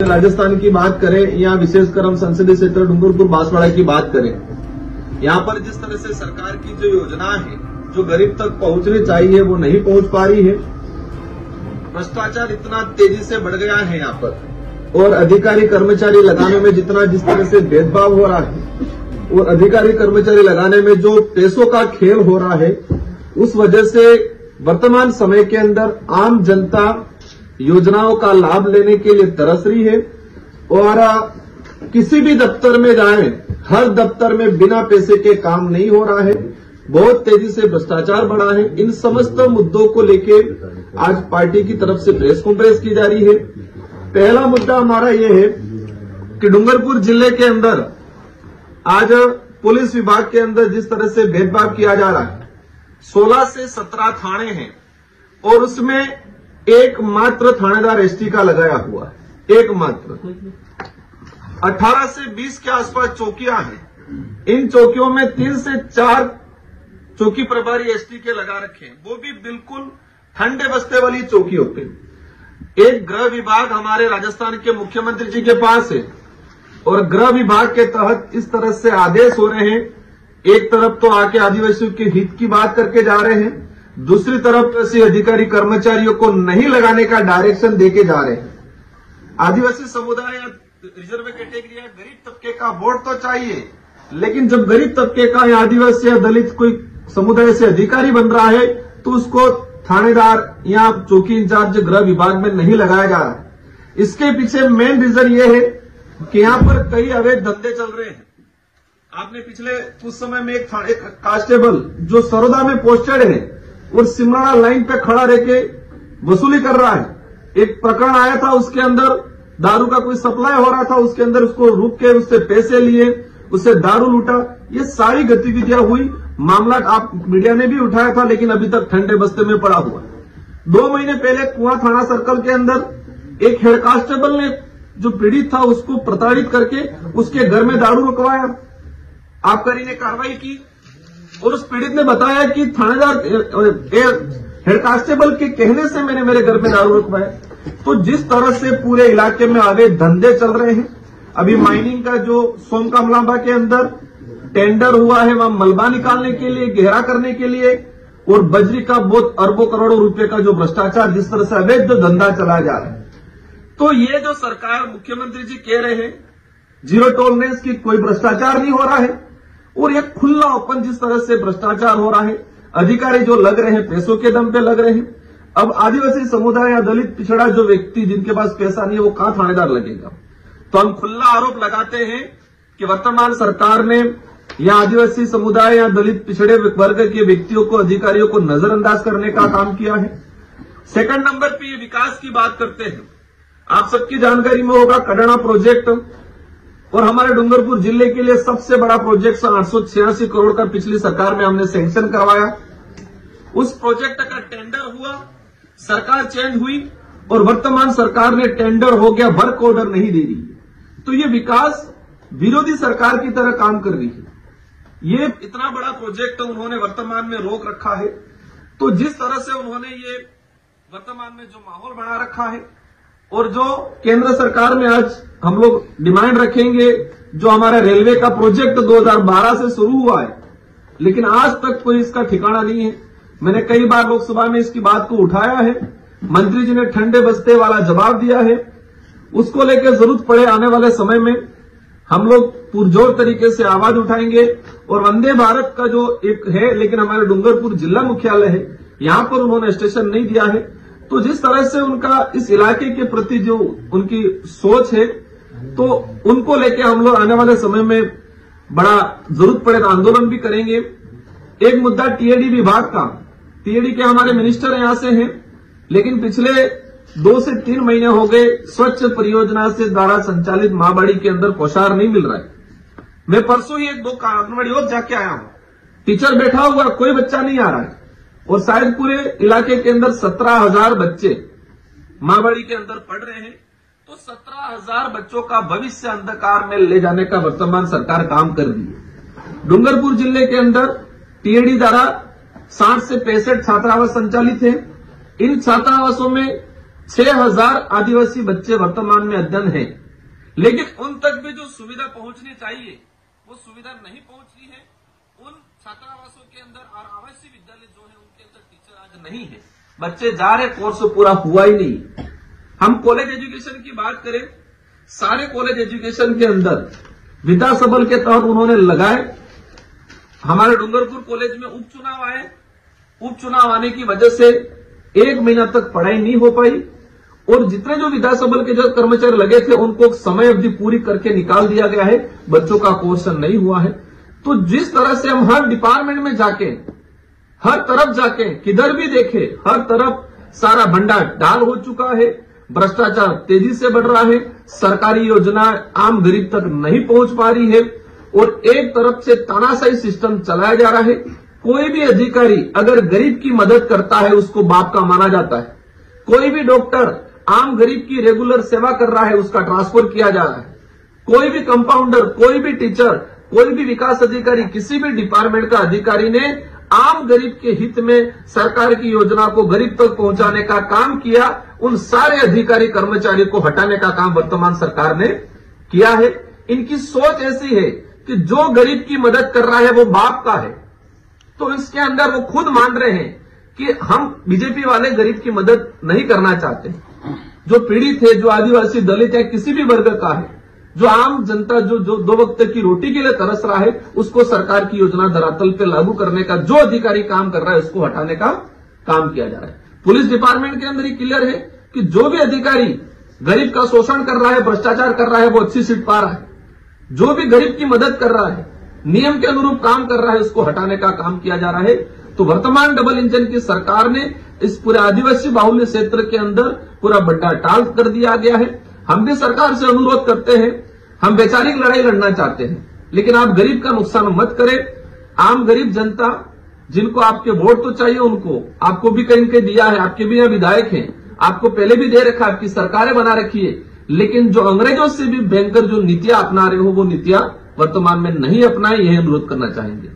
राजस्थान की बात करें या विशेषकर हम संसदीय क्षेत्र डूंगरपुर बांसवाड़ा की बात करें, यहाँ पर जिस तरह से सरकार की जो योजना है जो गरीब तक पहुंचनी चाहिए वो नहीं पहुंच पा रही है। भ्रष्टाचार इतना तेजी से बढ़ गया है यहाँ पर, और अधिकारी कर्मचारी लगाने में जिस तरह से भेदभाव हो रहा है और अधिकारी कर्मचारी लगाने में जो पैसों का खेल हो रहा है, उस वजह से वर्तमान समय के अंदर आम जनता योजनाओं का लाभ लेने के लिए तरस रही है। और किसी भी दफ्तर में जाएं, हर दफ्तर में बिना पैसे के काम नहीं हो रहा है, बहुत तेजी से भ्रष्टाचार बढ़ा है। इन समस्त मुद्दों को लेके आज पार्टी की तरफ से प्रेस कॉन्फ्रेंस की जा रही है। पहला मुद्दा हमारा ये है कि डूंगरपुर जिले के अंदर आज पुलिस विभाग के अंदर जिस तरह से भेदभाव किया जा रहा है, 16 से 17 थाने हैं और उसमें एकमात्र थानेदार एसटी का लगाया हुआ है, एकमात्र। 18 से 20 के आसपास चौकियां हैं, इन चौकियों में 3 से 4 चौकी प्रभारी एसटी के लगा रखे हैं, वो भी बिल्कुल ठंडे बस्ते वाली चौकी होती है। एक गृह विभाग हमारे राजस्थान के मुख्यमंत्री जी के पास है और गृह विभाग के तहत इस तरह से आदेश हो रहे हैं, एक तरफ तो आके आदिवासियों के हित की बात करके जा रहे हैं, दूसरी तरफ ऐसे अधिकारी कर्मचारियों को नहीं लगाने का डायरेक्शन देके जा रहे हैं। आदिवासी समुदाय या रिजर्व कैटेगरी या गरीब तबके का वोट तो चाहिए, लेकिन जब गरीब तबके का या आदिवासी या दलित कोई समुदाय से अधिकारी बन रहा है तो उसको थानेदार या चौकी इंचार्ज गृह विभाग में नहीं लगाया जा रहा है। इसके पीछे मेन रीजन ये है कि यहाँ पर कई अवैध धंधे चल रहे हैं। आपने पिछले कुछ समय में एक कांस्टेबल जो सरोदा में पोस्टेड है और सिमराना लाइन पे खड़ा रह के वसूली कर रहा है, एक प्रकरण आया था, उसके अंदर दारू का कोई सप्लाई हो रहा था, उसके अंदर उसको रुक के उससे पैसे लिए, उससे दारू लूटा। ये सारी गतिविधियां हुई, मामला आप मीडिया ने भी उठाया था, लेकिन अभी तक ठंडे बस्ते में पड़ा हुआ है। 2 महीने पहले कुआं थाना सर्कल के अंदर एक हेड कांस्टेबल ने जो पीड़ित था उसको प्रताड़ित करके उसके घर में दारू रुकवाया। आबकारी ने कार्रवाई की और उस पीड़ित ने बताया कि थानेदार हेड कांस्टेबल के कहने से मैंने मेरे घर में दारू रुकवाया। तो जिस तरह से पूरे इलाके में अवैध धंधे चल रहे हैं, अभी माइनिंग का जो सोमकामलांबा के अंदर टेंडर हुआ है, वहां मलबा निकालने के लिए, गहरा करने के लिए, और बजरी का बहुत अरबों करोड़ों रुपए का जो भ्रष्टाचार, जिस तरह से अवैध धंधा चलाया जा रहा है। तो ये जो सरकार मुख्यमंत्री जी कह रहे हैं जीरो टॉलरेंस की, कोई भ्रष्टाचार नहीं हो रहा है, और एक खुला ओपन जिस तरह से भ्रष्टाचार हो रहा है, अधिकारी जो लग रहे हैं पैसों के दम पे लग रहे हैं। अब आदिवासी समुदाय या दलित पिछड़ा जो व्यक्ति जिनके पास पैसा नहीं है वो कहां थानेदार लगेगा। तो हम खुला आरोप लगाते हैं कि वर्तमान सरकार ने या आदिवासी समुदाय या दलित पिछड़े वर्ग के व्यक्तियों को, अधिकारियों को नजरअंदाज करने का काम किया है। सेकंड नंबर पे ये विकास की बात करते हैं। आप सबकी जानकारी में होगा कडाना प्रोजेक्ट, और हमारे डूंगरपुर जिले के लिए सबसे बड़ा प्रोजेक्ट 886 करोड़ का पिछली सरकार में हमने सैंक्शन करवाया। उस प्रोजेक्ट का टेंडर हुआ, सरकार चेंज हुई और वर्तमान सरकार ने टेंडर हो गया, वर्क ऑर्डर नहीं दे रही। तो ये विकास विरोधी सरकार की तरह काम कर रही है। ये इतना बड़ा प्रोजेक्ट उन्होंने वर्तमान में रोक रखा है। तो जिस तरह से उन्होंने ये वर्तमान में जो माहौल बना रखा है, और जो केंद्र सरकार में आज हम लोग डिमांड रखेंगे, जो हमारा रेलवे का प्रोजेक्ट 2012 से शुरू हुआ है, लेकिन आज तक कोई इसका ठिकाना नहीं है। मैंने कई बार लोकसभा में इसकी बात को उठाया है, मंत्री जी ने ठंडे बस्ते वाला जवाब दिया है। उसको लेकर जरूरत पड़े आने वाले समय में हम लोग पुरजोर तरीके से आवाज उठाएंगे। और वंदे भारत का जो एक है, लेकिन हमारे डूंगरपुर जिला मुख्यालय है, यहां पर उन्होंने स्टेशन नहीं दिया है। तो जिस तरह से उनका इस इलाके के प्रति जो उनकी सोच है, तो उनको लेके हम लोग आने वाले समय में बड़ा जरूरत पड़े तो आंदोलन भी करेंगे। एक मुद्दा टीएडी विभाग का, टीएडी के हमारे मिनिस्टर यहां से हैं, लेकिन पिछले 2 से 3 महीने हो गए स्वच्छ परियोजना से द्वारा संचालित माँबाड़ी के अंदर पोषाहार नहीं मिल रहा है। मैं परसों ही 1-2 आंगनबाड़ी और जाके आया हूं, टीचर बैठा हुआ, कोई बच्चा नहीं आ रहा है, और शायद पूरे इलाके के अंदर 17,000 बच्चे माँबाड़ी के अंदर पढ़ रहे हैं। तो 17,000 बच्चों का भविष्य अंधकार में ले जाने का वर्तमान सरकार काम कर रही है। डूंगरपुर जिले के अंदर टीएडी द्वारा 60 से 65 छात्रावास संचालित है। इन छात्रावासों में 6,000 आदिवासी बच्चे वर्तमान में अध्ययन है, लेकिन उन तक भी जो सुविधा पहुंचनी चाहिए वो सुविधा नहीं पहुंच रही है। उन छात्रावासों के अंदर और आवासीय विद्यालय जो है उनके अंदर टीचर आज नहीं है, बच्चे जा रहे, कोर्स पूरा हुआ ही नहीं। हम कॉलेज एजुकेशन की बात करें, सारे कॉलेज एजुकेशन के अंदर विधानसभा के तहत उन्होंने लगाए। हमारे डूंगरपुर कॉलेज में उपचुनाव आए, उपचुनाव आने की वजह से 1 महीना तक पढ़ाई नहीं हो पाई और जितने जो विधानसभा के जो कर्मचारी लगे थे उनको समय अवधि पूरी करके निकाल दिया गया है, बच्चों का कोर्स नहीं हुआ है। तो जिस तरह से हम हर डिपार्टमेंट में जाके, हर तरफ जाके, किधर भी देखे, हर तरफ सारा भंडार डाल हो चुका है, भ्रष्टाचार तेजी से बढ़ रहा है, सरकारी योजना आम गरीब तक नहीं पहुंच पा रही है और एक तरफ से तानाशाही सिस्टम चलाया जा रहा है। कोई भी अधिकारी अगर गरीब की मदद करता है उसको बाप का माना जाता है। कोई भी डॉक्टर आम गरीब की रेगुलर सेवा कर रहा है उसका ट्रांसफर किया जा रहा है। कोई भी कंपाउंडर, कोई भी टीचर, कोई भी विकास अधिकारी, किसी भी डिपार्टमेंट का अधिकारी ने आम गरीब के हित में सरकार की योजना को गरीब तक पहुंचाने का काम किया, उन सारे अधिकारी कर्मचारी को हटाने का काम वर्तमान सरकार ने किया है। इनकी सोच ऐसी है कि जो गरीब की मदद कर रहा है वो बाप का है, तो इसके अंदर वो खुद मान रहे हैं कि हम बीजेपी वाले गरीब की मदद नहीं करना चाहते। जो पीड़ित है, जो आदिवासी, दलित या किसी भी वर्ग का है, जो आम जनता जो 2 वक्त की रोटी के लिए तरस रहा है, उसको सरकार की योजना धरातल पे लागू करने का जो अधिकारी काम कर रहा है उसको हटाने का काम किया जा रहा है। पुलिस डिपार्टमेंट के अंदर ही क्लियर है कि जो भी अधिकारी गरीब का शोषण कर रहा है, भ्रष्टाचार कर रहा है, वो अच्छी सीट पा रहा है। जो भी गरीब की मदद कर रहा है, नियम के अनुरूप काम कर रहा है, उसको हटाने का काम किया जा रहा है। तो वर्तमान डबल इंजन की सरकार ने इस पूरे आदिवासी बाहुल्य क्षेत्र के अंदर पूरा बंटा टाल कर दिया गया है। हम भी सरकार से अनुरोध करते हैं, हम वैचारिक लड़ाई लड़ना चाहते हैं, लेकिन आप गरीब का नुकसान मत करें। आम गरीब जनता जिनको आपके वोट तो चाहिए, उनको आपको भी कहीं कहीं दिया है, आपके भी यहाँ विधायक हैं, आपको पहले भी दे रखा है, आपकी सरकारें बना रखी है, लेकिन जो अंग्रेजों से भी भयंकर जो नीतियां अपना रहे हो वो नीतियां वर्तमान में नहीं अपनाए, यह अनुरोध करना चाहेंगे।